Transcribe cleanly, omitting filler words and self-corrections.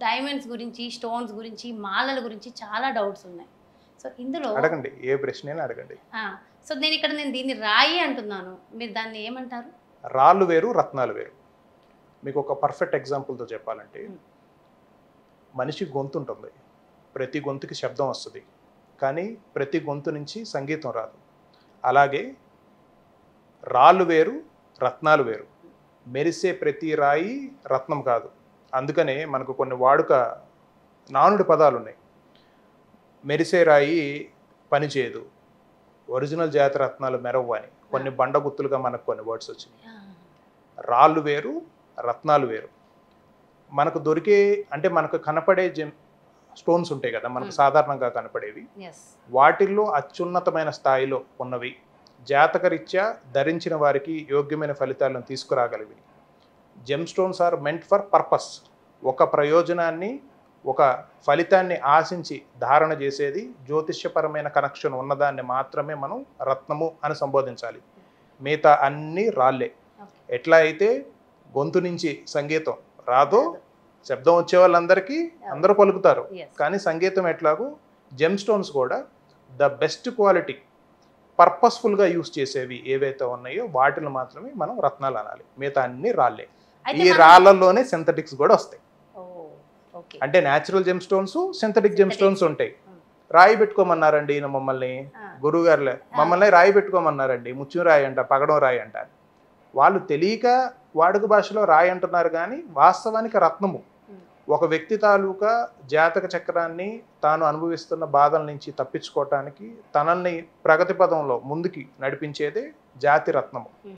Diamonds గురించి, stones గురించి, మాలల గురించి చాలా డౌట్స్ ఉన్నాయి. సో ఇందులో అడగండి, ఏ ప్రశ్నైనా అడగండి. సో నేను దీన్ని రాయి అంటున్నాను, మీరు దాన్ని ఏమంటారు? రాళ్ళు వేరు, రత్నాలు వేరు. మీకు ఒక పర్ఫెక్ట్ ఎగ్జాంపుల్తో చెప్పాలంటే, మనిషి గొంతు ఉంటుంది, ప్రతి గొంతుకి శబ్దం వస్తుంది, కానీ ప్రతి గొంతు నుంచి సంగీతం రాదు. అలాగే రాళ్ళు వేరు, రత్నాలు వేరు. మెరిసే ప్రతి రాయి రత్నం కాదు. అందుకనే మనకు కొన్ని వాడుక నానుడి పదాలు ఉన్నాయి. మెరిసే రాయి పని చేయదు, ఒరిజినల్ జాతి రత్నాలు మెరవు అని కొన్ని బండ గుర్తులుగా మనకు కొన్ని వర్డ్స్ వచ్చినాయి. రాళ్ళు వేరు, రత్నాలు వేరు. మనకు దొరికే అంటే మనకు కనపడే స్టోన్స్ ఉంటాయి కదా, మనకు సాధారణంగా కనపడేవి. వాటిల్లో అత్యున్నతమైన స్థాయిలో ఉన్నవి, జాతకరీత్యా ధరించిన వారికి యోగ్యమైన ఫలితాలను తీసుకురాగలివి. Gem stones are meant for purpose. ఒక ప్రయోజనాన్ని, ఒక ఫలితాన్ని ఆశించి ధారణ చేసేది, జ్యోతిష్యపరమైన కనెక్షన్ ఉన్నదాన్ని మాత్రమే మనం రత్నము అని సంబోధించాలి. మిగతా అన్నీ రాళ్ళే. ఎట్లా అయితే గొంతు నుంచి సంగీతం రాదో, శబ్దం వచ్చే వాళ్ళందరికీ అందరూ పలుకుతారు, కానీ సంగీతం ఎట్లాగో జెమ్ స్టోన్స్ కూడా ద బెస్ట్ క్వాలిటీ పర్పస్ఫుల్గా యూస్ చేసేవి ఏవైతే ఉన్నాయో వాటిని మాత్రమే మనం రత్నాలు అనాలి. మిగతా అన్ని రాళ్ళే. ఈ రాళ్ళల్లోనే సింథటిక్స్ కూడా వస్తాయి. అంటే natural gem stones, synthetic gem stones ఉంటాయి. రాయి పెట్టుకోమన్నారండి ఈయన మమ్మల్ని, గురువు గారులే మమ్మల్ని రాయి పెట్టుకోమన్నారండి, ముత్యం రాయి అంట, పగడం రాయి అంట. వాళ్ళు తెలియక వాడుక భాషలో రాయి అంటున్నారు, కానీ వాస్తవానికి రత్నము. ఒక వ్యక్తి తాలూకా జాతక చక్రాన్ని, తాను అనుభవిస్తున్న బాధల నుంచి తప్పించుకోవటానికి తనల్ని ప్రగతి పదంలో ముందుకి నడిపించేదే జాతి రత్నము.